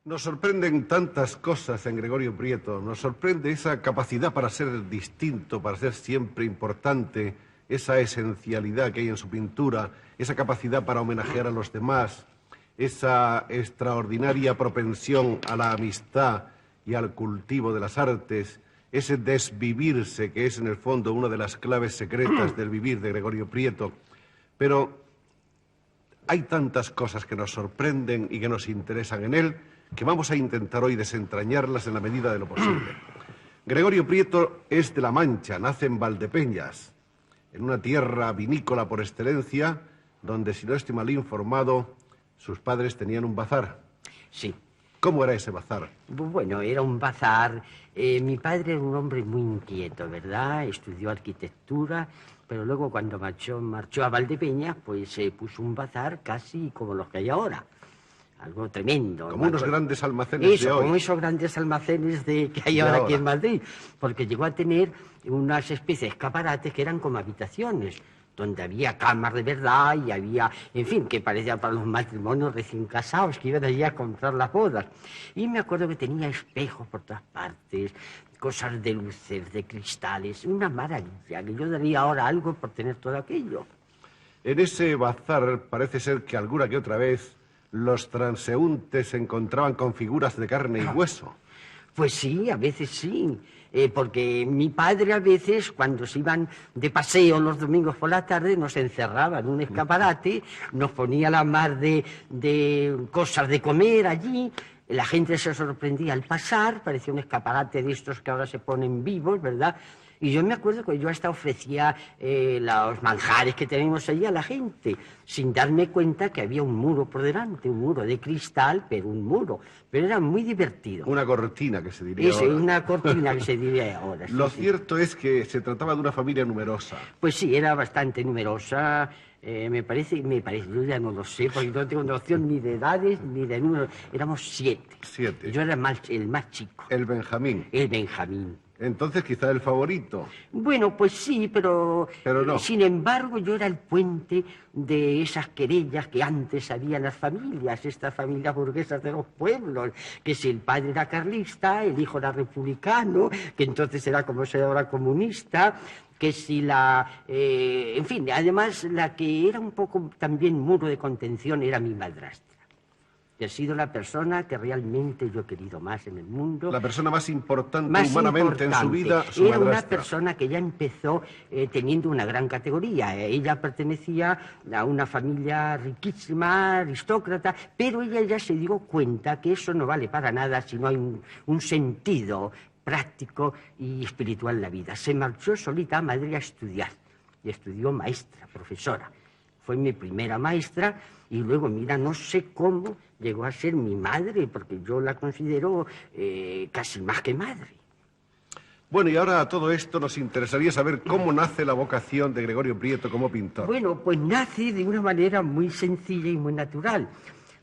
Nos sorprenden tantas cosas en Gregorio Prieto. Nos sorprende esa capacidad para ser distinto, para ser siempre importante, esa esencialidad que hay en su pintura, esa capacidad para homenajear a los demás, esa extraordinaria propensión a la amistad y al cultivo de las artes, ese desvivirse que es en el fondo una de las claves secretas del vivir de Gregorio Prieto. Pero hay tantas cosas que nos sorprenden y que nos interesan en él que vamos a intentar hoy desentrañarlas en la medida de lo posible. Gregorio Prieto es de La Mancha, nace en Valdepeñas, en una tierra vinícola por excelencia, donde, si no estoy mal informado, sus padres tenían un bazar. Sí. ¿Cómo era ese bazar? Bueno, era un bazar. Mi padre era un hombre muy inquieto, ¿verdad? Estudió arquitectura, pero luego cuando marchó a Valdepeñas, pues se puso un bazar casi como los que hay ahora. Algo tremendo. Como unos grandes almacenes de hoy. Como esos grandes almacenes que hay ahora aquí en Madrid. Porque llegó a tener unas especies de escaparates que eran como habitaciones, donde había camas de verdad y había, en fin, que parecía para los matrimonios recién casados que iban allí a comprar las bodas. Y me acuerdo que tenía espejos por todas partes, cosas de luces, de cristales, una maravilla, que yo daría ahora algo por tener todo aquello. En ese bazar parece ser que alguna que otra vez los transeúntes se encontraban con figuras de carne y hueso. Pues sí, a veces sí. Porque mi padre a veces, cuando se iban de paseo los domingos por la tarde, nos encerraba en un escaparate, nos ponía la mar de cosas de comer allí. La gente se sorprendía al pasar, parecía un escaparate de estos que ahora se ponen vivos, ¿verdad? Y yo me acuerdo que yo hasta ofrecía los manjares que tenemos allí a la gente, sin darme cuenta que había un muro por delante, un muro de cristal, pero un muro. Pero era muy divertido. Una cortina, que se diría ahora. Una cortina que se diría ahora. Lo cierto es que se trataba de una familia numerosa. Pues sí, era bastante numerosa. Me parece, yo ya no lo sé, porque no tengo noción ni de edades ni de números. Éramos 7. 7. Yo era el más chico. El Benjamín. El Benjamín. Entonces quizá el favorito. Bueno, pues sí, pero no. Sin embargo, yo era el puente de esas querellas que antes había en las familias, estas familias burguesas de los pueblos, que si el padre era carlista, el hijo era republicano, que entonces era como se ahora comunista, que si en fin, además la que era un poco también muro de contención era mi madrastra. Que ha sido la persona que realmente yo he querido más en el mundo. La persona más importante humanamente en su vida, su Era madrastra. una persona que ya empezó teniendo una gran categoría. Ella pertenecía a una familia riquísima, aristócrata, pero ella ya se dio cuenta que eso no vale para nada si no hay un sentido práctico y espiritual en la vida. Se marchó solita a Madrid a estudiar y estudió maestra, profesora. Fue mi primera maestra y luego, mira, no sé cómo llegó a ser mi madre, porque yo la considero casi más que madre. Bueno, y ahora a todo esto nos interesaría saber cómo nace la vocación de Gregorio Prieto como pintor. Bueno, pues nace de una manera muy sencilla y muy natural.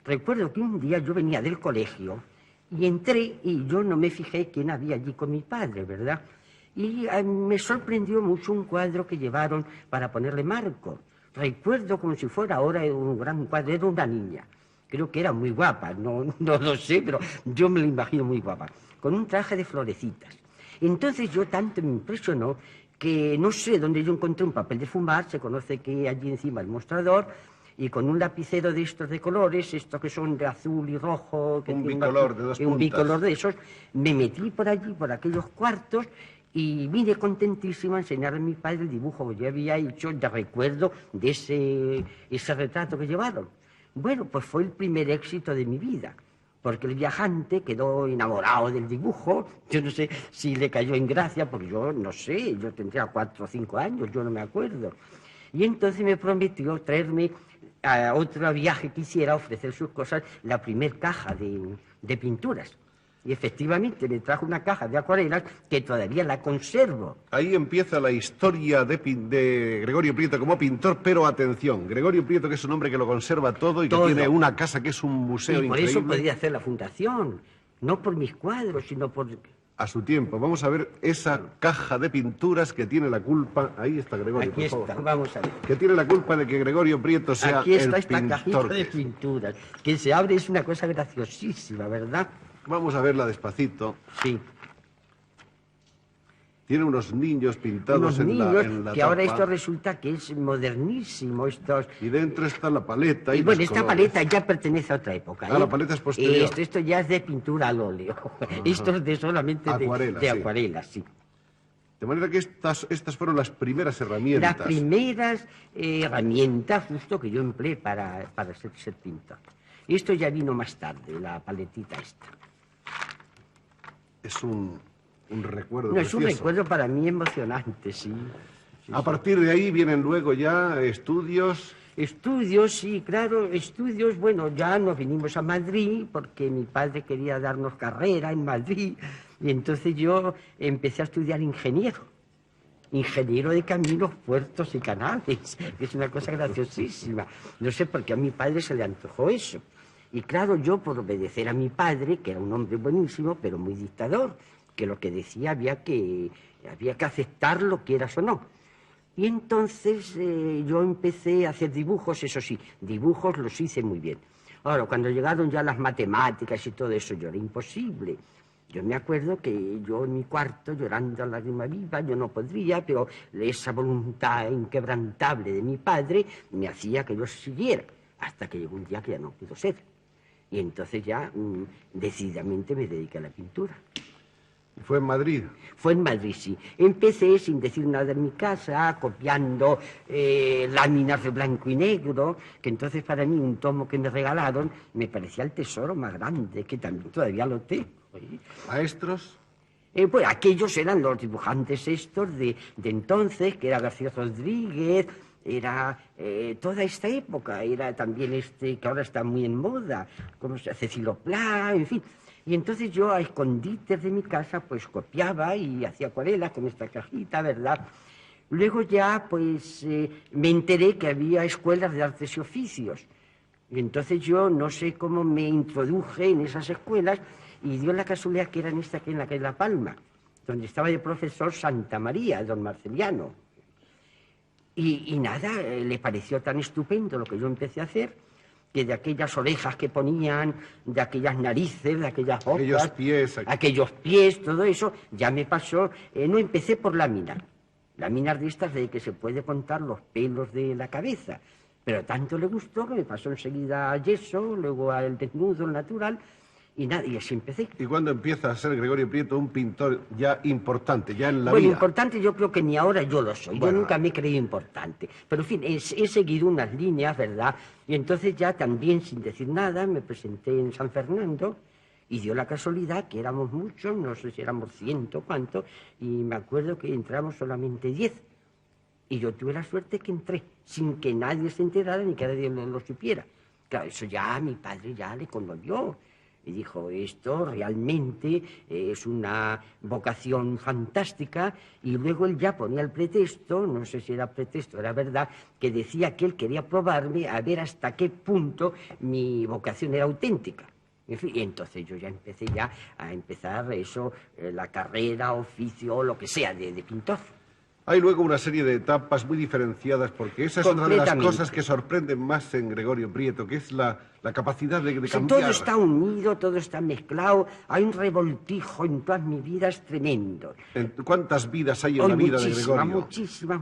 Recuerdo que un día yo venía del colegio y entré y yo no me fijé quién había allí con mi padre, ¿verdad? Y me sorprendió mucho un cuadro que llevaron para ponerle marco. Recuerdo como si fuera ahora un gran cuadro, era una niña. Creo que era muy guapa, no lo sé, pero yo me la imagino muy guapa, con un traje de florecitas. Entonces yo tanto me impresionó que no sé dónde yo encontré un papel de fumar, se conoce que allí encima el mostrador, y con un lapicero de estos de colores, estos que son de azul y rojo... Un bicolor de 2 puntas. Un bicolor de esos, me metí por allí, por aquellos cuartos, y vine contentísima a enseñarle a mi padre el dibujo que yo había hecho de recuerdo de ese retrato que llevaron. Bueno, pues fue el primer éxito de mi vida, porque el viajante quedó enamorado del dibujo. Yo no sé si le cayó en gracia, porque yo no sé, yo tendría 4 o 5 años, yo no me acuerdo. Y entonces me prometió traerme a otro viaje que hiciera, ofrecer sus cosas, la primer caja de pinturas. Y efectivamente me trajo una caja de acuarelas que todavía la conservo. Ahí empieza la historia de Gregorio Prieto como pintor, pero atención, Gregorio Prieto, que es un hombre que lo conserva todo y que tiene una casa que es un museo increíble. Y por eso podría hacer la fundación, no por mis cuadros, sino por a su tiempo. Vamos a ver esa caja de pinturas que tiene la culpa. Ahí está Gregorio, Aquí por está, favor. vamos a ver. Que tiene la culpa de que Gregorio Prieto sea Aquí está el esta cajita pintor de que es. pinturas, que se abre, es una cosa graciosísima, ¿verdad? Vamos a verla despacito. Sí. Tiene unos niños pintados Unos en niños, la que ahora tapa. esto resulta que es modernísimo, estos... Y dentro está la paleta y Y bueno, los esta colores. paleta ya pertenece a otra época. Ah, la paleta es posterior. Esto ya es de pintura al óleo. Esto es de solamente Acuarela, de sí. acuarela, sí. De manera que estas fueron las primeras herramientas. Las primeras herramientas justo que yo empleé para ser pintor. Esto ya vino más tarde, la paletita esta. Es un recuerdo No, es un precioso. recuerdo para mí emocionante, sí. A partir de ahí vienen luego ya estudios. Estudios, sí, claro, estudios. Bueno, ya nos vinimos a Madrid porque mi padre quería darnos carrera en Madrid y entonces yo empecé a estudiar ingeniero de caminos, puertos y canales, que es una cosa graciosísima. No sé por qué a mi padre se le antojó eso. Y claro, yo por obedecer a mi padre, que era un hombre buenísimo, pero muy dictador, que lo que decía había que aceptarlo, quieras o no. Y entonces yo empecé a hacer dibujos, eso sí, dibujos los hice muy bien. Ahora, cuando llegaron ya las matemáticas y todo eso, yo era imposible. Yo me acuerdo que yo en mi cuarto, llorando a lágrima viva, yo no podría, pero esa voluntad inquebrantable de mi padre me hacía que yo siguiera, hasta que llegó un día que ya no pudo ser. Y entonces ya decididamente me dediqué a la pintura. Fue en Madrid. Fue en Madrid, sí. Empecé sin decir nada en mi casa, copiando láminas de blanco y negro, que entonces para mí un tomo que me regalaron me parecía el tesoro más grande, que también todavía lo tengo. Maestros. Pues aquellos eran los dibujantes estos de entonces, que era García Rodríguez, era toda esta época, era también que ahora está muy en moda, como Cecilio Pla, en fin. Y entonces yo a escondites de mi casa pues copiaba y hacía acuarelas con esta cajita, ¿verdad? Luego ya pues me enteré que había escuelas de artes y oficios. Y entonces yo no sé cómo me introduje en esas escuelas y dio la casualidad que eran esta aquí en la calle La Palma, donde estaba el profesor Santa María, don Marceliano. Y nada, le pareció tan estupendo lo que yo empecé a hacer, que de aquellas orejas que ponían, de aquellas narices, de aquellas bocas, aquellos pies, todo eso, ya me pasó. No empecé por láminas de estas de que se puede contar los pelos de la cabeza, pero tanto le gustó que me pasó enseguida a yeso, luego al desnudo, el natural, y nada, y así empecé. ¿Y cuándo empieza a ser Gregorio Prieto un pintor ya importante, ya en la Bueno, vida? importante yo creo que ni ahora yo lo soy. Bueno. Yo nunca me he creído importante. Pero en fin, he seguido unas líneas, ¿verdad? Y entonces ya también, sin decir nada, me presenté en San Fernando y dio la casualidad que éramos muchos, no sé si éramos 100 o cuánto, y me acuerdo que entramos solamente 10. Y yo tuve la suerte que entré, sin que nadie se enterara ni que nadie lo supiera. Claro, eso ya a mi padre ya le conmovió. Y dijo, esto realmente es una vocación fantástica. Y luego él ya ponía el pretexto, no sé si era pretexto, era verdad, que decía que él quería probarme a ver hasta qué punto mi vocación era auténtica. En fin, y entonces yo ya empecé a empezar eso, la carrera, oficio, lo que sea, de pintor. Hay luego una serie de etapas muy diferenciadas, porque esa es una de las Completamente. cosas que sorprenden más en Gregorio Prieto, que es la capacidad de Sí, cambiar. todo está unido, todo está mezclado, hay un revoltijo en todas mis vidas tremendo. ¿Cuántas vidas hay en la vida de Gregorio? Muchísimas.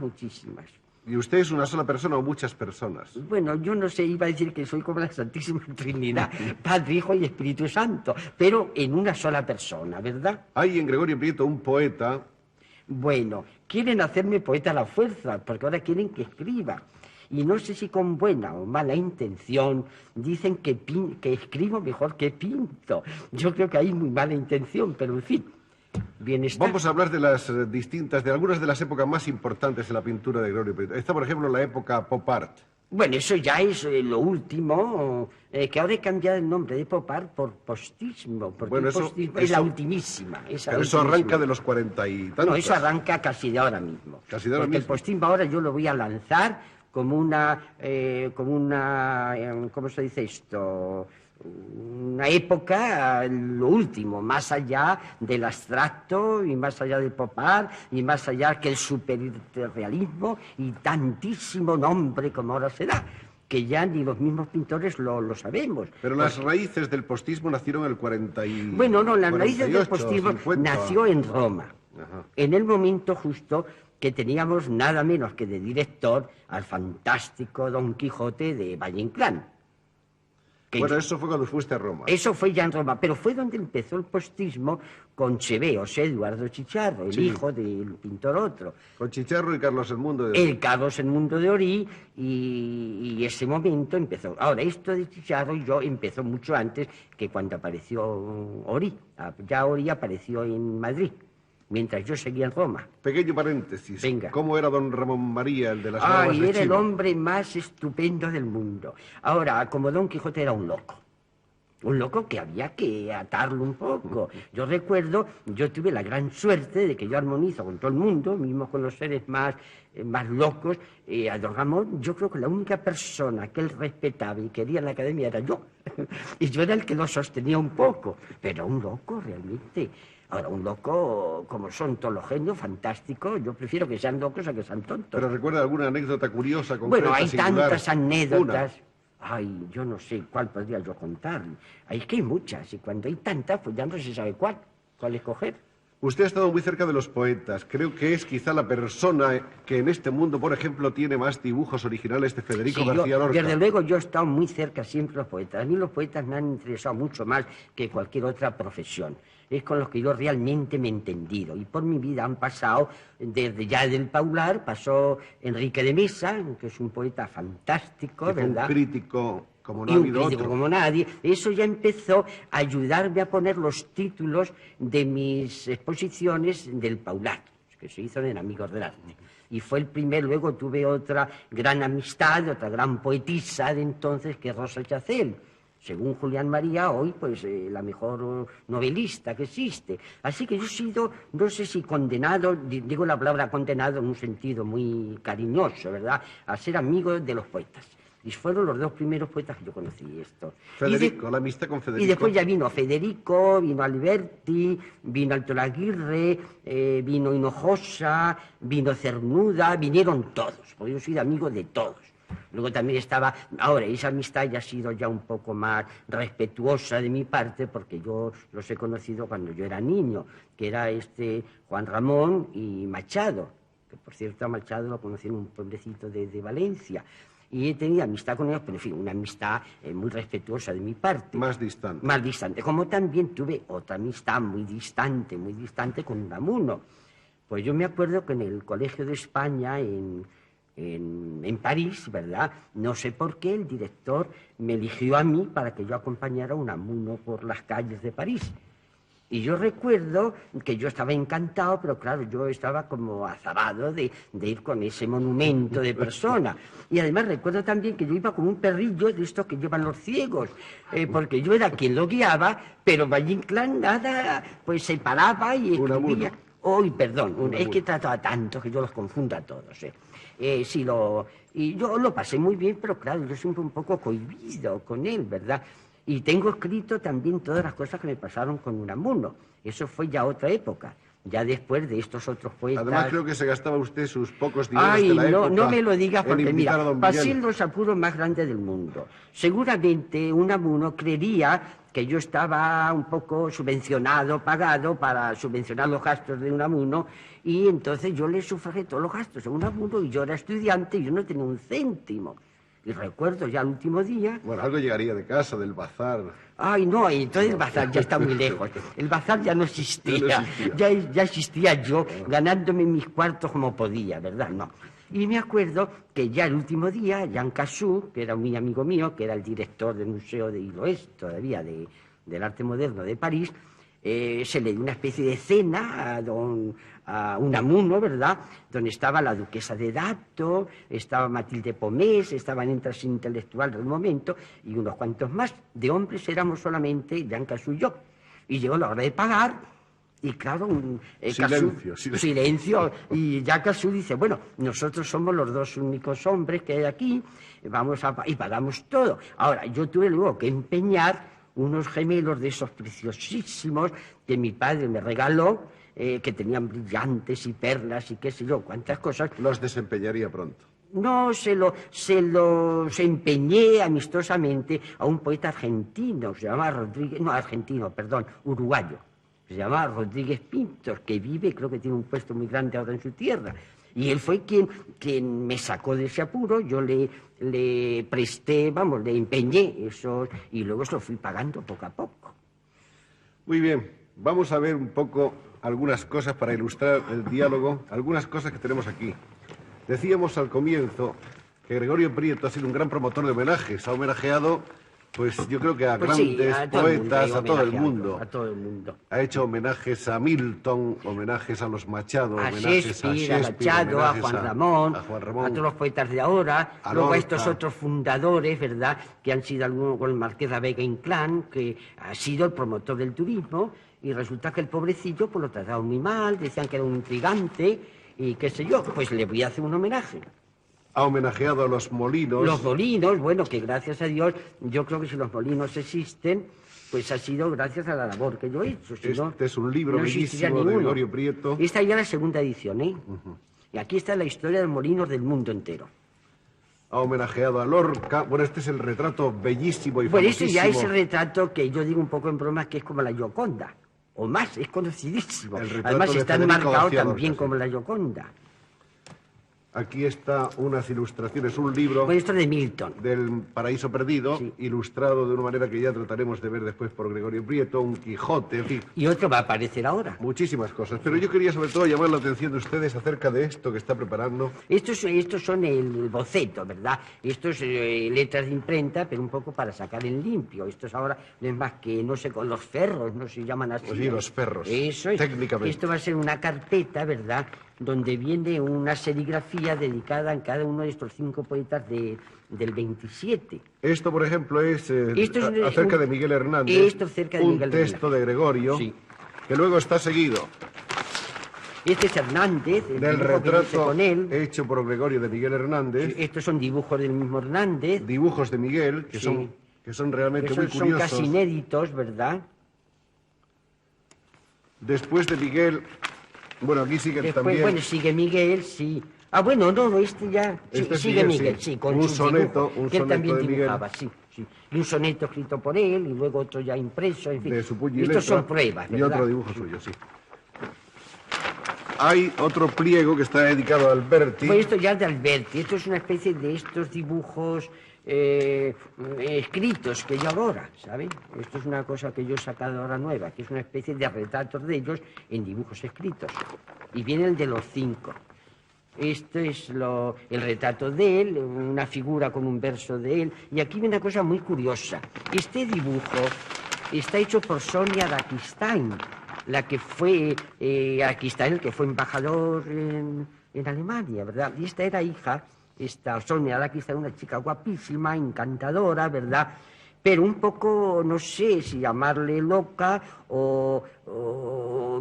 ¿Y usted es una sola persona o muchas personas? Bueno, yo no sé, iba a decir que soy como la Santísima Trinidad, Padre, Hijo y Espíritu Santo, pero en una sola persona, ¿verdad? Hay en Gregorio Prieto un poeta. Bueno, quieren hacerme poeta a la fuerza, porque ahora quieren que escriba. Y no sé si con buena o mala intención dicen que escribo mejor que pinto. Yo creo que hay muy mala intención, pero en fin, bien está. Vamos a hablar de las de algunas de las épocas más importantes de la pintura de Gregorio Prieto. Está, por ejemplo, la época pop art. Bueno, eso ya es lo último, que ahora he cambiado el nombre de pop art por postismo, porque Bueno, el postismo es la ultimísima. Pero eso arranca de los 40 y tantos. No, eso arranca casi de ahora mismo. Casi de ahora porque mismo. El postismo ahora yo lo voy a lanzar como una, ¿cómo se dice esto? una época, lo último, más allá del abstracto y más allá del pop art y más allá que el superrealismo y tantísimo nombre como ahora se da, que ya ni los mismos pintores lo sabemos. Pero las raíces del postismo nacieron en el 40 y... Bueno, no, las raíces del 48, postismo 50. nació en Roma, Ajá. en el momento justo que teníamos nada menos que de director al fantástico Don Quijote de Valle Inclán. Bueno, eso fue cuando fuiste a Roma. Eso fue ya en Roma, pero fue donde empezó el postismo con Cheveos, Eduardo Chicharro, el hijo del pintor otro. Con Chicharro y Carlos Edmundo de... El Carlos Edmundo de Orí, y ese momento empezó. Ahora, esto de Chicharro yo empezó mucho antes que cuando apareció Orí. Ya Orí apareció en Madrid, mientras yo seguía en Roma. Pequeño paréntesis. Venga. ¿Cómo era don Ramón María, el de las barbas de Era el chivo? hombre más estupendo del mundo. Ahora, como Don Quijote era un loco. Un loco que había que atarlo un poco. Yo recuerdo, yo tuve la gran suerte de que yo armonizo con todo el mundo, mismo con los seres más locos. A don Ramón, yo creo que la única persona que él respetaba y quería en la academia era yo. Y yo era el que lo sostenía un poco. Pero un loco realmente. Ahora, un loco, como son todos los genios, fantástico, yo prefiero que sean locos a que sean tontos. ¿Pero recuerda alguna anécdota curiosa, concreta, Bueno, hay singular? tantas anécdotas. Una. Ay, yo no sé cuál podría yo contar. Es que hay muchas, y cuando hay tantas, pues ya no se sabe cuál escoger. Usted ha estado muy cerca de los poetas. Creo que es quizá la persona que en este mundo, por ejemplo, tiene más dibujos originales de Federico Sí, García Lorca. desde luego yo he estado muy cerca siempre de los poetas. A mí los poetas me han interesado mucho más que cualquier otra profesión. Es con los que yo realmente me he entendido. Y por mi vida han pasado, desde ya del Paular, pasó Enrique de Mesa, que es un poeta fantástico, Que fue ¿verdad? un crítico como no Y ha un habido crítico otro. como nadie. Eso ya empezó a ayudarme a poner los títulos de mis exposiciones del Paular, que se hizo en Amigos del Arte. Y fue el primer, luego tuve otra gran amistad, otra gran poetisa de entonces, que es Rosa Chacel. Según Julián María, hoy, pues, la mejor novelista que existe. Así que yo he sido, no sé si condenado, digo la palabra condenado en un sentido muy cariñoso, ¿verdad?, a ser amigo de los poetas. Y fueron los dos primeros poetas que yo conocí esto. Federico, la amistad con Federico. Y después ya vino Federico, vino Alberti, vino Altolaguirre, vino Hinojosa, vino Cernuda, vinieron todos, porque yo soy amigo de todos. Luego también estaba, ahora esa amistad ya ha sido ya un poco más respetuosa de mi parte, porque yo los he conocido cuando yo era niño, que era Juan Ramón y Machado, que por cierto a Machado lo conocí en un pueblecito de Valencia. Y he tenido amistad con ellos, pero en fin, una amistad muy respetuosa de mi parte. Más distante. Más distante. Como también tuve otra amistad muy distante con Unamuno. Pues yo me acuerdo que en el Colegio de España, en París, ¿verdad? No sé por qué el director me eligió a mí para que yo acompañara a Unamuno por las calles de París. Y yo recuerdo que yo estaba encantado, pero claro, yo estaba como azarado de ir con ese monumento de persona. Y además recuerdo también que yo iba como un perrillo de estos que llevan los ciegos, porque yo era quien lo guiaba, pero Valle Inclán nada, pues se paraba y escribía. Uy, perdón, es que trataba tanto que yo los confundo a todos. Y yo lo pasé muy bien, pero claro, yo siempre un poco cohibido con él, ¿verdad? Y tengo escrito también todas las cosas que me pasaron con Unamuno. Eso fue ya otra época, ya después de estos otros poetas. Además, creo que se gastaba usted sus pocos dineros de la época. No me lo digas, porque mira, pasé Miguel. los apuros más grandes del mundo. Seguramente Unamuno creería que yo estaba un poco subvencionado, pagado para subvencionar los gastos de Unamuno, y entonces yo le sufragé todos los gastos a Unamuno, y yo era estudiante y yo no tenía un céntimo. Y recuerdo ya el último día... Bueno, algo llegaría de casa, del bazar. Ay, no, entonces el bazar ya está muy lejos. El bazar ya no existía. Ya existía yo, ganándome mis cuartos como podía, ¿verdad? No. Y me acuerdo que ya el último día, Jean Cassou, que era un muy amigo mío, que era el director del Museo de Iloest, todavía, del Arte Moderno de París, se le dio una especie de cena a Unamuno, ¿verdad?, donde estaba la duquesa de Dato, estaba Matilde Pomés, estaban entras intelectuales del momento, y unos cuantos más. De hombres éramos solamente Jean Cassou y yo. Y llegó la hora de pagar, y claro, silencio. Y Jean Cassou dice, bueno, nosotros somos los dos únicos hombres que hay aquí, y pagamos todo. Ahora, yo tuve luego que empeñar unos gemelos de esos preciosísimos que mi padre me regaló, que tenían brillantes y perlas y qué sé yo, cuántas cosas. Los desempeñaría pronto. No, se los empeñé amistosamente a un poeta argentino, se llama Rodríguez, no, argentino, perdón, uruguayo, se llama Rodríguez Pintos, que vive, creo que tiene un puesto muy grande ahora en su tierra. Y él fue quien me sacó de ese apuro, yo le presté, vamos, le empeñé eso, y luego se lo fui pagando poco a poco. Muy bien, vamos a ver un poco algunas cosas para ilustrar el diálogo, algunas cosas que tenemos aquí. Decíamos al comienzo que Gregorio Prieto ha sido un gran promotor de homenajes, ha homenajeado, pues yo creo que a grandes poetas, a todo el mundo. A todo el mundo. Ha hecho homenajes a Milton, homenajes a los Machado, A homenajes Shakespeare, a Machado, a Juan Ramón, a todos los poetas de ahora, luego a estos otros fundadores, ¿verdad?, que han sido algunos con el Marqués de Vega Inclán, que ha sido el promotor del turismo, y resulta que el pobrecillo pues lo trataron muy mal, decían que era un intrigante, y qué sé yo, pues le voy a hacer un homenaje. Ha homenajeado a los molinos. Los molinos, bueno, que gracias a Dios, yo creo que si los molinos existen, pues ha sido gracias a la labor que yo he hecho. Si este es un libro bellísimo de Gregorio Prieto. Esta ya es la segunda edición, ¿eh? Y aquí está la historia de los molinos del mundo entero. Ha homenajeado a Lorca. Bueno, este es el retrato bellísimo y bueno, famosísimo. Este ya es el retrato que yo digo un poco en broma que es como la Gioconda, o más, es conocidísimo. Además está enmarcado también Lorca, como la Gioconda. Aquí está unas ilustraciones, un libro... Pues esto de Milton. Del Paraíso Perdido, sí, ilustrado de una manera que ya trataremos de ver después por Gregorio Prieto, un Quijote, en fin. Y otro va a aparecer ahora. Muchísimas cosas, pero yo quería sobre todo llamar la atención de ustedes acerca de esto que está preparando. Estos son el boceto, ¿verdad? Estos letras de imprenta, pero un poco para sacar en limpio. Estos ahora no es más que, no sé, con los ferros, no se llaman así. Pues sí, los ferros, eso es. Técnicamente. Esto va a ser una carpeta, ¿verdad?, donde viene una serigrafía dedicada a cada uno de estos 5 poetas del 27. Esto, por ejemplo, es acerca de Miguel Hernández. Esto cerca de Miguel Hernández. Un texto de Gregorio, sí, que luego está seguido. Este es Hernández, el del retrato con él, hecho por Gregorio de Miguel Hernández. Sí, estos son dibujos del mismo Hernández. Dibujos de Miguel, que, sí, son realmente muy curiosos. Son casi inéditos, ¿verdad? Después de Miguel... Bueno, aquí sigue también... Bueno, sigue Miguel, sí. Ah, bueno, no, este ya... Este sigue Miguel, sí, con un su soneto, dibujo, un que él soneto también de Miguel. dibujaba, sí. Y un soneto escrito por él, y luego otro ya impreso, en fin. De su puño y Estos letra, son pruebas, ¿verdad? Y otro dibujo suyo, sí. Hay otro pliego que está dedicado a Alberti. Pues esto ya es de Alberti. Esto es una especie de estos dibujos escritos que yo ahora, ¿saben? Esto es una cosa que yo he sacado ahora nueva, que es una especie de retratos de ellos en dibujos escritos. Y viene el de los 5. Esto es el retrato de él, una figura con un verso de él. Y aquí viene una cosa muy curiosa. Este dibujo está hecho por Sonia Araquistain, la que fue Araquistain, el que fue embajador en Alemania, ¿verdad? Y esta era hija, esta Sonia Araquistain, una chica guapísima, encantadora, ¿verdad?, pero un poco, no sé si llamarle loca o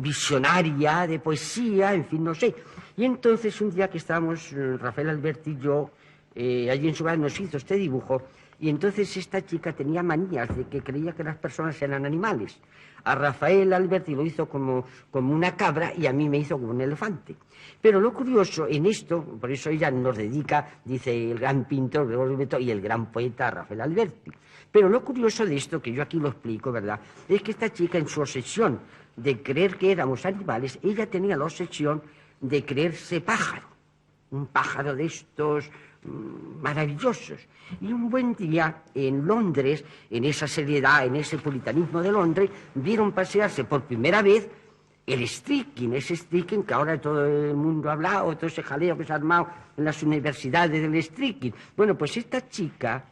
visionaria de poesía, en fin, no sé. Y entonces un día que estábamos, Rafael Alberti y yo, allí en su casa nos hizo este dibujo, y entonces esta chica tenía manías de que creía que las personas eran animales. A Rafael Alberti lo hizo como una cabra y a mí me hizo como un elefante. Pero lo curioso en esto, por eso ella nos dedica, dice el gran pintor Gregorio Prieto y el gran poeta Rafael Alberti. Pero lo curioso de esto, que yo aquí lo explico, ¿verdad?, es que esta chica en su obsesión de creer que éramos animales, ella tenía la obsesión de creerse pájaro, un pájaro de estos maravillosos. Y un buen día en Londres, en esa seriedad, en ese puritanismo de Londres, vieron pasearse por primera vez el streaking, ese streaking que ahora todo el mundo ha hablado, todo ese jaleo que se ha armado en las universidades del streaking. Bueno, pues esta chica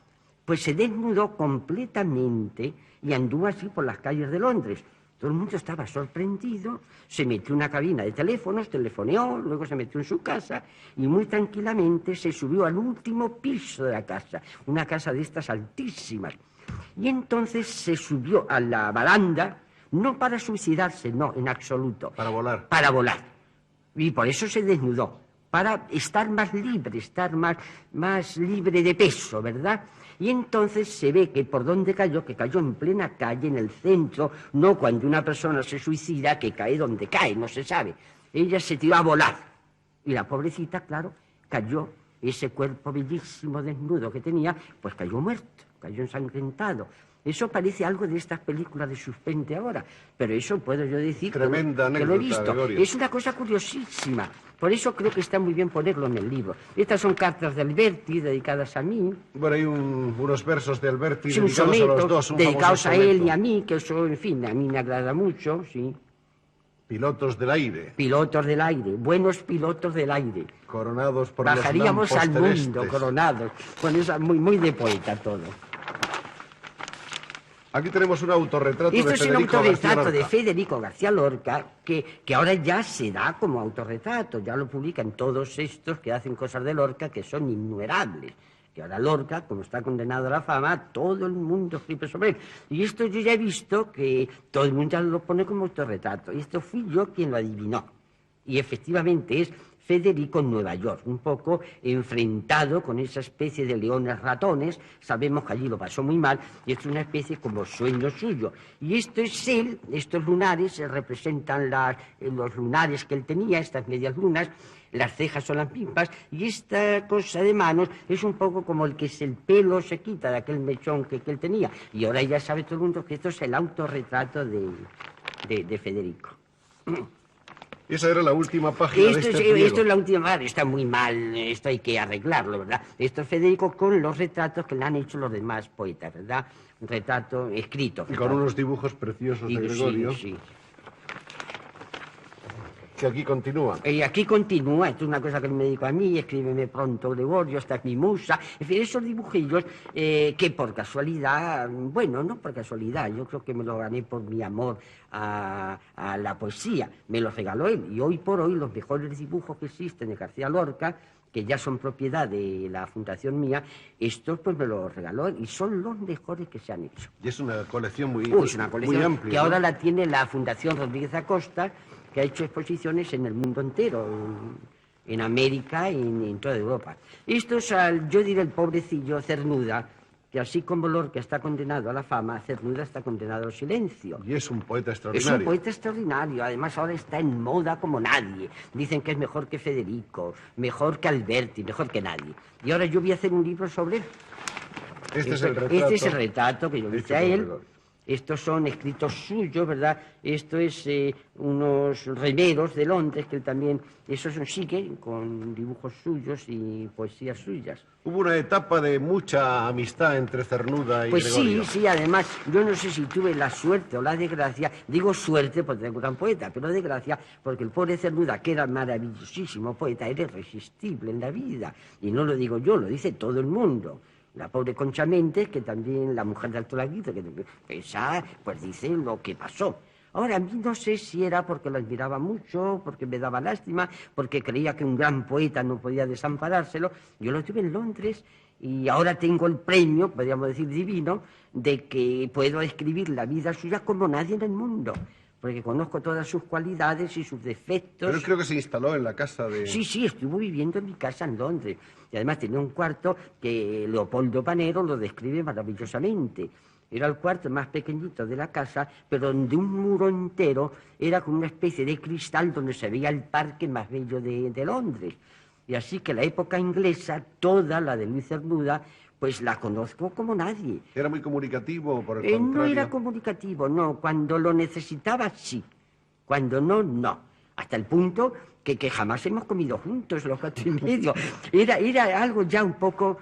pues se desnudó completamente y anduvo así por las calles de Londres. Todo el mundo estaba sorprendido, se metió en una cabina de teléfonos, telefoneó, luego se metió en su casa y muy tranquilamente se subió al último piso de la casa, una casa de estas altísimas. Y entonces se subió a la baranda, no para suicidarse, no, en absoluto. Para volar. Para volar. Y por eso se desnudó. para estar más libre, estar más libre de peso, ¿verdad? Y entonces se ve que por dónde cayó, que cayó en plena calle, en el centro, no cuando una persona se suicida, que cae donde cae, no se sabe. Ella se tiró a volar. Y la pobrecita, claro, cayó, ese cuerpo bellísimo, desnudo que tenía, pues cayó muerto, cayó ensangrentado. Eso parece algo de estas películas de suspense ahora, pero eso puedo yo decir Tremenda que lo he anécdota, visto. Gregorio. Es una cosa curiosísima. Por eso creo que está muy bien ponerlo en el libro. Estas son cartas de Alberti dedicadas a mí. Bueno, hay unos versos de Alberti Sí, un dedicados a soneto, los dos. dedicados famoso a él soneto. y a mí, que eso, en fin, a mí me agrada mucho, sí. Pilotos del aire, Pilotos del aire, buenos pilotos del aire. coronados por Bajaríamos los al lampos mundo celestes. coronados. Bueno, es muy de poeta todo. Aquí tenemos un autorretrato Esto de es un Federico García autorretrato de Lorca. Federico García Lorca, que ahora ya se da como autorretrato, ya lo publican todos estos que hacen cosas de Lorca que son innumerables. Que ahora Lorca, como está condenado a la fama, todo el mundo escribe sobre él. Y esto yo ya he visto que todo el mundo ya lo pone como autorretrato. Y esto fui yo quien lo adivinó. Y efectivamente es Federico en Nueva York, un poco enfrentado con esa especie de leones ratones. Sabemos que allí lo pasó muy mal y esto es una especie como sueño suyo. Y esto es él, estos lunares representan los lunares que él tenía, estas medias lunas. Las cejas son las mismas y esta cosa de manos es un poco como el pelo se quita de aquel mechón que él tenía. Y ahora ya sabe todo el mundo que esto es el autorretrato de Federico. Esa era la última página de este pliego. Esto es la última parte, está muy mal, esto hay que arreglarlo, ¿verdad? Esto es Federico con los retratos que le han hecho los demás poetas, ¿verdad? Un retrato escrito. Y con unos dibujos preciosos de Gregorio, Sí. que aquí continúan. Y aquí continúa, esto es una cosa que él me dijo a mí, escríbeme pronto, Gregorio, esta es mi musa. En fin, esos dibujillos que por casualidad, bueno, no por casualidad, yo creo que me lo gané por mi amor a la poesía, me los regaló él. Y hoy por hoy los mejores dibujos que existen de García Lorca, que ya son propiedad de la fundación mía, estos pues me los regaló él y son los mejores que se han hecho. Y es una colección muy, Es una colección muy amplia, que ¿no? ahora la tiene la Fundación Rodríguez Acosta, que ha hecho exposiciones en el mundo entero, en América y en toda Europa. Esto es, yo diré, el pobrecillo Cernuda, que así como Lorca está condenado a la fama, Cernuda está condenado al silencio. Y es un poeta Es extraordinario. un poeta extraordinario, además ahora está en moda como nadie. Dicen que es mejor que Federico, mejor que Alberti, mejor que nadie. Y ahora yo voy a hacer un libro sobre él. Este es el retrato. Este es el retrato que yo le hice hecho a por él. Gregorio. Estos son escritos suyos, ¿verdad? Esto es unos remeros de Londres, que él también, esos siguen con dibujos suyos y poesías suyas. Hubo una etapa de mucha amistad entre Cernuda y Pues Gregorio. sí, además, yo no sé si tuve la suerte o la desgracia, digo suerte porque era un gran poeta, pero desgracia porque el pobre Cernuda, que era maravillosísimo poeta, era irresistible en la vida. Y no lo digo yo, lo dice todo el mundo. La pobre Concha Méndez, que también la mujer de Alto Laguito, que esa, pues dice lo que pasó. Ahora, a mí no sé si era porque lo admiraba mucho, porque me daba lástima, porque creía que un gran poeta no podía desamparárselo. Yo lo tuve en Londres y ahora tengo el premio, podríamos decir divino, de que puedo escribir la vida suya como nadie en el mundo. Porque conozco todas sus cualidades y sus defectos. Pero él creo que se instaló en la casa de... Sí, estuvo viviendo en mi casa en Londres. Y además tenía un cuarto que Leopoldo Panero lo describe maravillosamente. Era el cuarto más pequeñito de la casa, pero de un muro entero era como una especie de cristal donde se veía el parque más bello de Londres. Y así que la época inglesa, toda la de Luis Cernuda, pues la conozco como nadie. ¿Era muy comunicativo, por el No contrario? era comunicativo, no. Cuando lo necesitaba, sí. Cuando no, no. Hasta el punto que jamás hemos comido juntos los 4 y medio. Era algo ya un poco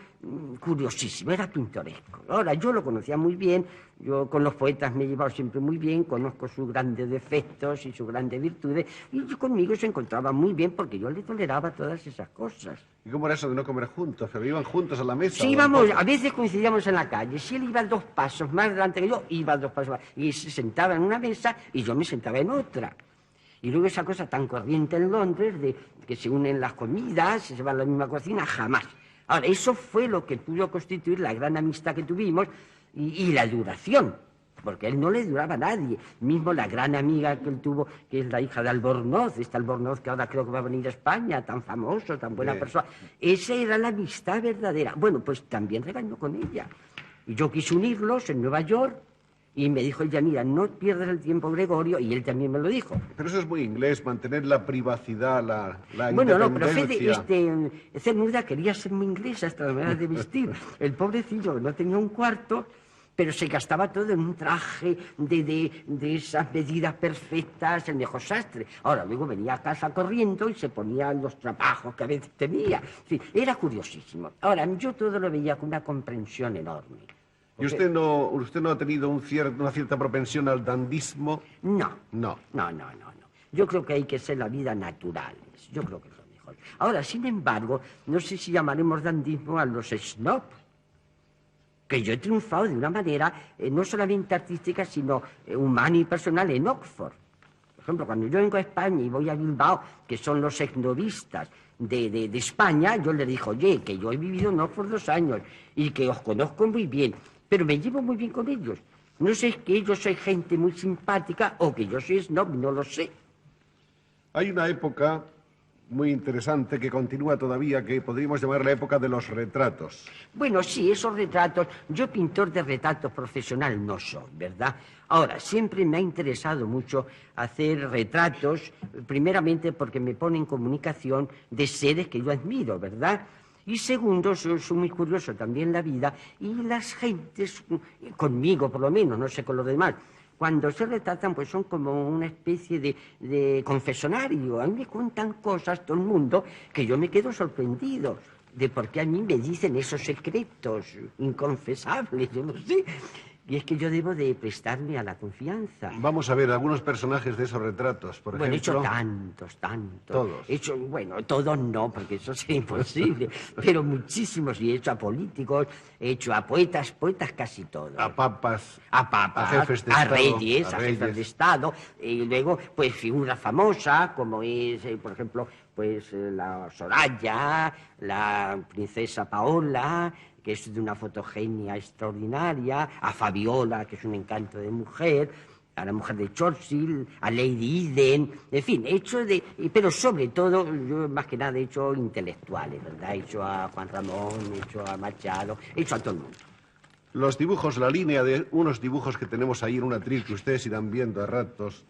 curiosísimo, era pintoresco. Ahora, yo lo conocía muy bien, yo con los poetas me he llevado siempre muy bien, conozco sus grandes defectos y sus grandes virtudes, y conmigo se encontraba muy bien porque yo le toleraba todas esas cosas. ¿Y cómo era eso de no comer juntos? ¿Pero iban juntos a la mesa? Sí, o íbamos, tampoco? a veces coincidíamos en la calle. Si él iba 2 pasos más adelante que yo, iba 2 pasos más. Y se sentaba en una mesa y yo me sentaba en otra. Y luego esa cosa tan corriente en Londres de que se unen las comidas, se van a la misma cocina, jamás. Ahora, eso fue lo que pudo constituir la gran amistad que tuvimos y la duración. porque a él no le duraba a nadie. Mismo la gran amiga que él tuvo, que es la hija de Albornoz, esta Albornoz que ahora creo que va a venir a España, tan famoso, tan buena persona. Esa era la amistad verdadera. Bueno, pues también regañó con ella. Y yo quise unirlos en Nueva York, y me dijo ella, mira, no pierdas el tiempo, Gregorio, y él también me lo dijo. Pero eso es muy inglés, mantener la privacidad, la Bueno, no, pero independencia. Cernuda quería ser muy inglesa hasta la manera de vestir. El pobrecillo no tenía un cuarto, pero se gastaba todo en un traje de esas medidas perfectas, el mejor sastre. Ahora, luego venía a casa corriendo y se ponía los trapajos que a veces tenía. En fin, era curiosísimo. Ahora, yo todo lo veía con una comprensión enorme. ¿Y usted no ha tenido una cierta propensión al dandismo? No. No. No. Yo creo que hay que ser la vida naturales. Yo creo que es lo mejor. Ahora, sin embargo, no sé si llamaremos dandismo a los snob, que yo he triunfado de una manera no solamente artística, sino humana y personal en Oxford. Por ejemplo, cuando yo vengo a España y voy a Bilbao, que son los esnobistas de España, yo les digo, oye, que yo he vivido en Oxford 2 años y que os conozco muy bien, pero me llevo muy bien con ellos. No sé, es que yo soy gente muy simpática o que yo soy snob, no lo sé. Hay una época muy interesante que continúa todavía, que podríamos llamar la época de los retratos. Bueno, sí, esos retratos, yo pintor de retratos profesional no soy, ¿verdad? Ahora, siempre me ha interesado mucho hacer retratos, primeramente porque me pone en comunicación de seres que yo admiro, ¿verdad? Y segundo, soy muy curioso también la vida y las gentes, conmigo por lo menos, no sé con los demás, cuando se retratan, pues son como una especie de confesionario. A mí me cuentan cosas, todo el mundo, que yo me quedo sorprendido de por qué a mí me dicen esos secretos inconfesables, yo no sé. Y es que yo debo de prestarme a la confianza. Vamos a ver algunos personajes de esos retratos, por Bueno, he ejemplo. hecho tantos. Todos. He hecho, bueno, todos no, porque eso sería imposible, pero muchísimos. Y he hecho a políticos, he hecho a poetas casi todos. A papas. A papas, a jefes de a Estado, reyes, a jefes de Estado, y luego, pues, figura famosa, como es, por ejemplo, pues, la Soraya, la princesa Paola, que es de una fotogenia extraordinaria, a Fabiola, que es un encanto de mujer, a la mujer de Churchill, a Lady Eden, en fin, he hecho pero sobre todo, yo más que nada he hecho intelectuales, ¿verdad? He hecho a Juan Ramón, he hecho a Machado, he hecho a todo el mundo. Los dibujos, la línea de unos dibujos que tenemos ahí en un atril que ustedes irán viendo a ratos.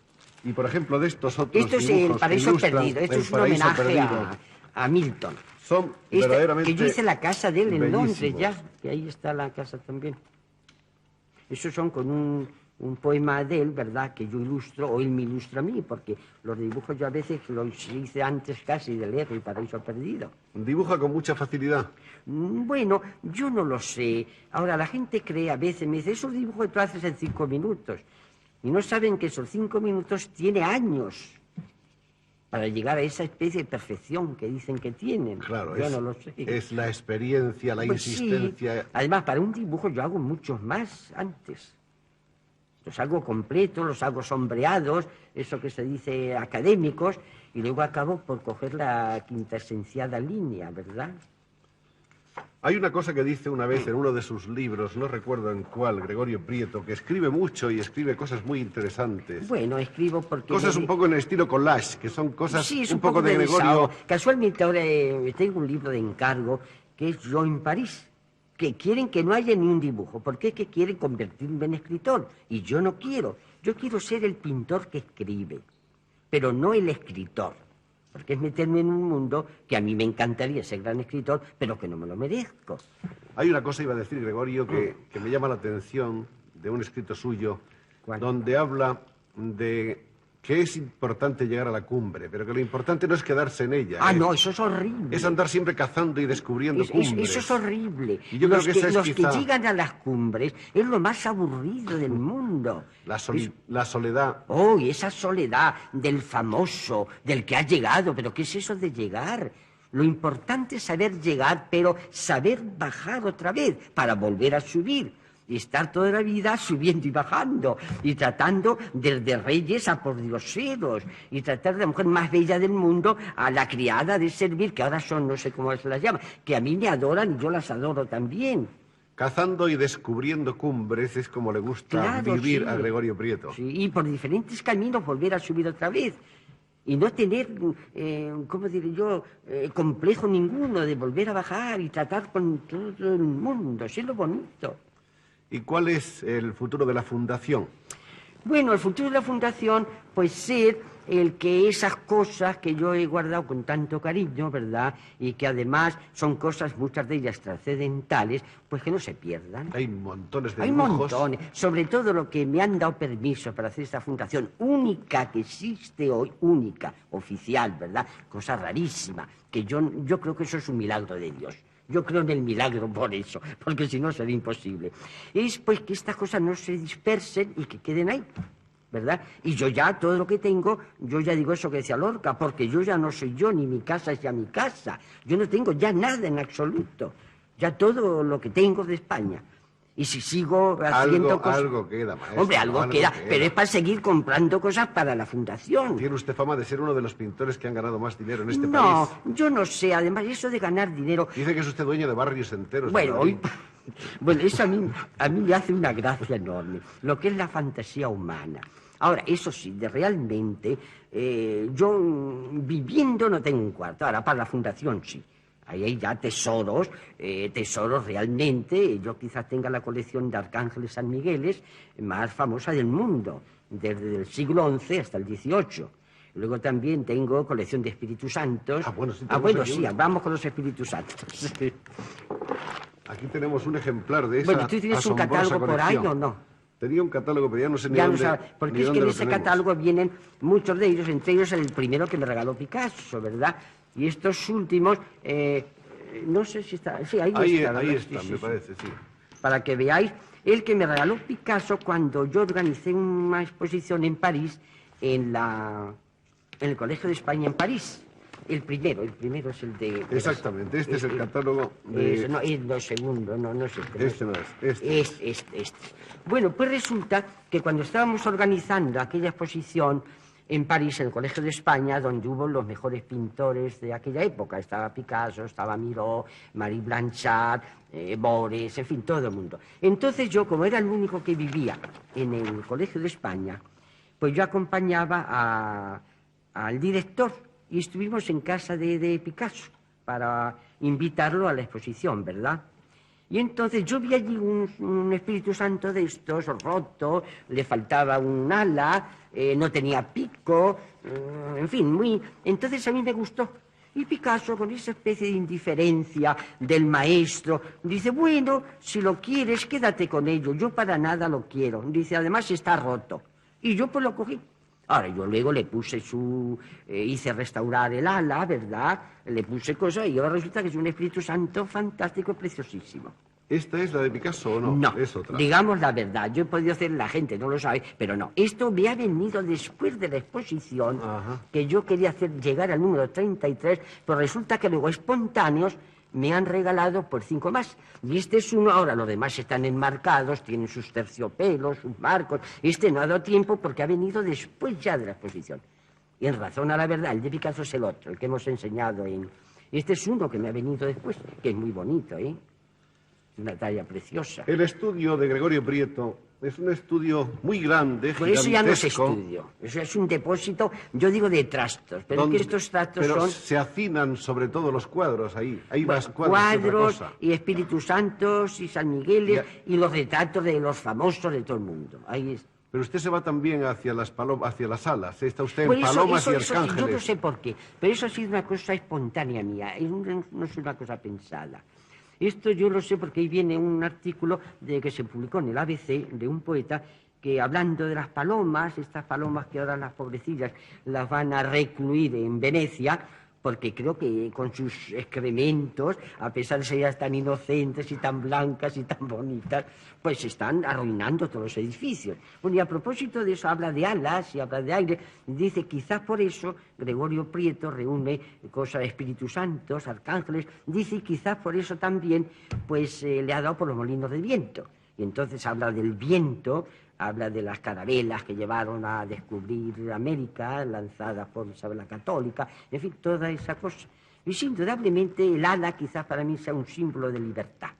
Y, por ejemplo, de estos otros Esto es dibujos el paraíso que ilustran perdido, esto el es un paraíso homenaje perdido, a Milton. son verdaderamente Que yo hice la casa de él en Londres bellísimos. ya, que ahí está la casa también. Esos son con un poema de él, ¿verdad?, que yo ilustro, o él me ilustra a mí, porque los dibujos yo a veces los hice antes casi de leer El paraíso perdido. Dibuja con mucha facilidad. Bueno, yo no lo sé. Ahora, la gente cree a veces, me dice, esos dibujos que tú haces en 5 minutos. Y no saben que esos 5 minutos tiene años para llegar a esa especie de perfección que dicen que tienen. Claro, yo no lo sé. es la experiencia, la Pues sí. insistencia. Además, para un dibujo yo hago muchos más antes. Los hago completos, los hago sombreados, eso que se dice académicos, y luego acabo por coger la quintaesenciada línea, ¿verdad? Hay una cosa que dice una vez en uno de sus libros, no recuerdo en cuál, Gregorio Prieto, que escribe mucho y escribe cosas muy interesantes. Bueno, escribo porque... Cosas un poco en el estilo collage, que son cosas Sí, es un poco de Gregorio. desahogo. Casualmente ahora tengo un libro de encargo que es Yo en París, que quieren que no haya ni un dibujo, porque es que quieren convertirme en escritor, y yo no quiero. Yo quiero ser el pintor que escribe, pero no el escritor, porque es meterme en un mundo que a mí me encantaría ser gran escritor, pero que no me lo merezco. Hay una cosa, iba a decir Gregorio, que me llama la atención de un escrito suyo, ¿Cuál? donde habla de que es importante llegar a la cumbre, pero que lo importante no es quedarse en ella. Ah, no, eso es horrible. Es andar siempre cazando y descubriendo cumbres. Eso es horrible. Y yo los creo que esa es los quizá que llegan a las cumbres es lo más aburrido del mundo. la soledad. Oh, y esa soledad del famoso, del que ha llegado. ¿Pero qué es eso de llegar? Lo importante es saber llegar, pero saber bajar otra vez para volver a subir. Y estar toda la vida subiendo y bajando, y tratando desde reyes a pordioseros, y tratar de la mujer más bella del mundo a la criada de servir, que ahora son, no sé cómo se las llama, que a mí me adoran y yo las adoro también. Cazando y descubriendo cumbres es como le gusta Claro, vivir sí. a Gregorio Prieto. Sí, y por diferentes caminos volver a subir otra vez. Y no tener, ¿cómo diré yo?, complejo ninguno de volver a bajar y tratar con todo el mundo. Eso es lo bonito. ¿Y cuál es el futuro de la fundación? Bueno, el futuro de la fundación, pues ser el que esas cosas que yo he guardado con tanto cariño, ¿verdad? Y que además son cosas, muchas de ellas trascendentales, pues que no se pierdan. Hay montones de Hay dibujos. montones, sobre todo lo que me han dado permiso para hacer esta fundación única que existe hoy, única, oficial, ¿verdad? Cosa rarísima, que yo creo que eso es un milagro de Dios. Yo creo en el milagro por eso, porque si no sería imposible. Es pues que estas cosas no se dispersen y que queden ahí, ¿verdad? Y yo ya, todo lo que tengo, yo ya digo eso que decía Lorca, porque yo ya no soy yo, ni mi casa es ya mi casa. Yo no tengo ya nada en absoluto. Ya todo lo que tengo de España. Y si sigo haciendo cosas... Algo queda, maestro. Hombre, algo queda, pero es para seguir comprando cosas para la fundación. Tiene usted fama de ser uno de los pintores que han ganado más dinero en este país. No, yo no sé. Además, eso de ganar dinero... Dice que es usted dueño de barrios enteros. Bueno, de Madrid. bueno, eso a mí me hace una gracia enorme, lo que es la fantasía humana. Ahora, eso sí, realmente, yo viviendo no tengo un cuarto. Ahora, para la fundación sí. Ahí hay ya tesoros, tesoros realmente. Yo quizás tenga la colección de Arcángeles San Migueles más famosa del mundo, desde el siglo XI hasta el XVIII. Luego también tengo colección de Espíritus Santos. Bueno, sí, vamos con los Espíritus Santos. Aquí tenemos un ejemplar de esa Bueno, ¿tú tienes un catálogo por ahí o no? Tenía un catálogo, pero ya no sé ni Ya dónde. no sabe, porque ni es que dónde en lo ese tenemos. catálogo vienen muchos de ellos, entre ellos el primero que me regaló Picasso, ¿verdad? Y estos últimos, no sé si está... Sí, ahí está. Ahí ¿verdad? está, Sí, me sí. parece, sí. Para que veáis, el que me regaló Picasso cuando yo organicé una exposición en París, en el Colegio de España en París. El primero es el de... Exactamente, este es el catálogo de... No, es lo segundo, no es este. Este no es, este. Este. Bueno, pues resulta que cuando estábamos organizando aquella exposición en París, en el Colegio de España, donde hubo los mejores pintores de aquella época, estaba Picasso, estaba Miró, Marie Blanchard, Bores, en fin, todo el mundo. Entonces yo, como era el único que vivía en el Colegio de España, pues yo acompañaba al director y estuvimos en casa de Picasso para invitarlo a la exposición, ¿verdad? Y entonces yo vi allí un Espíritu Santo de estos, roto, le faltaba un ala, no tenía pico, en fin, muy... Entonces a mí me gustó. Y Picasso, con esa especie de indiferencia del maestro, dice, bueno, si lo quieres, quédate con ello, yo para nada lo quiero. Dice, además está roto. Y yo pues lo cogí. Ahora, yo luego le puse hice restaurar el ala, ¿verdad? Le puse cosas y ahora resulta que es un Espíritu Santo fantástico, preciosísimo. ¿Esta es la de Picasso o no? No, es otra. digamos la verdad, yo he podido hacer, la gente no lo sabe, pero no. Esto me ha venido después de la exposición, que yo quería hacer llegar al número 33, pero resulta que luego espontáneos me han regalado por 5 más. Y este es uno, ahora los demás están enmarcados, tienen sus terciopelos, sus marcos. Este no ha dado tiempo porque ha venido después ya de la exposición. Y en razón a la verdad, el de Picasso es el otro, el que hemos enseñado en... Este es uno que me ha venido después, que es muy bonito, ¿eh? Una talla preciosa. El estudio de Gregorio Prieto es un estudio muy grande, Pues eso ya no es gigantesco, estudio, eso es un depósito, yo digo de trastos, pero es que estos trastos pero son... se hacinan sobre todo los cuadros ahí. Hay más cuadros que otra cuadros cosa. y Espíritus Santos y San Migueles y los retratos de los famosos de todo el mundo. Ahí es. Pero usted se va también hacia las hacia las alas. Está usted Pues en eso, palomas y sí, arcángeles. yo no sé por qué, pero eso ha sido una cosa espontánea mía, no es una cosa pensada. Esto yo lo sé porque ahí viene un artículo que se publicó en el ABC de un poeta que, hablando de las palomas, estas palomas que ahora las pobrecillas las van a recluir en Venecia, porque creo que con sus excrementos, a pesar de ser tan inocentes y tan blancas y tan bonitas, pues están arruinando todos los edificios. Bueno, y a propósito de eso, habla de alas y habla de aire, dice quizás por eso Gregorio Prieto reúne cosas de Espíritus Santos, arcángeles, dice quizás por eso también pues le ha dado por los molinos de viento. Y entonces habla del viento, habla de las carabelas que llevaron a descubrir América, lanzadas por Isabel la Católica, en fin, toda esa cosa. Y indudablemente el ala quizás para mí sea un símbolo de libertad.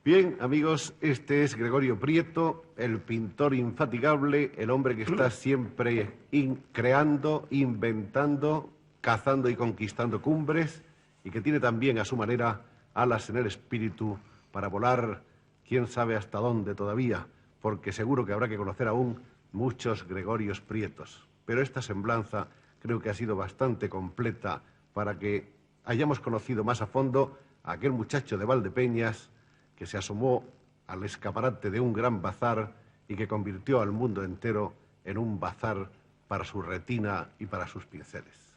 Bien, amigos, este es Gregorio Prieto, el pintor infatigable, el hombre que está siempre creando, inventando, cazando y conquistando cumbres, y que tiene también a su manera alas en el espíritu para volar quién sabe hasta dónde todavía, porque seguro que habrá que conocer aún muchos Gregorios Prietos. Pero esta semblanza creo que ha sido bastante completa para que hayamos conocido más a fondo a aquel muchacho de Valdepeñas que se asomó al escaparate de un gran bazar y que convirtió al mundo entero en un bazar para su retina y para sus pinceles.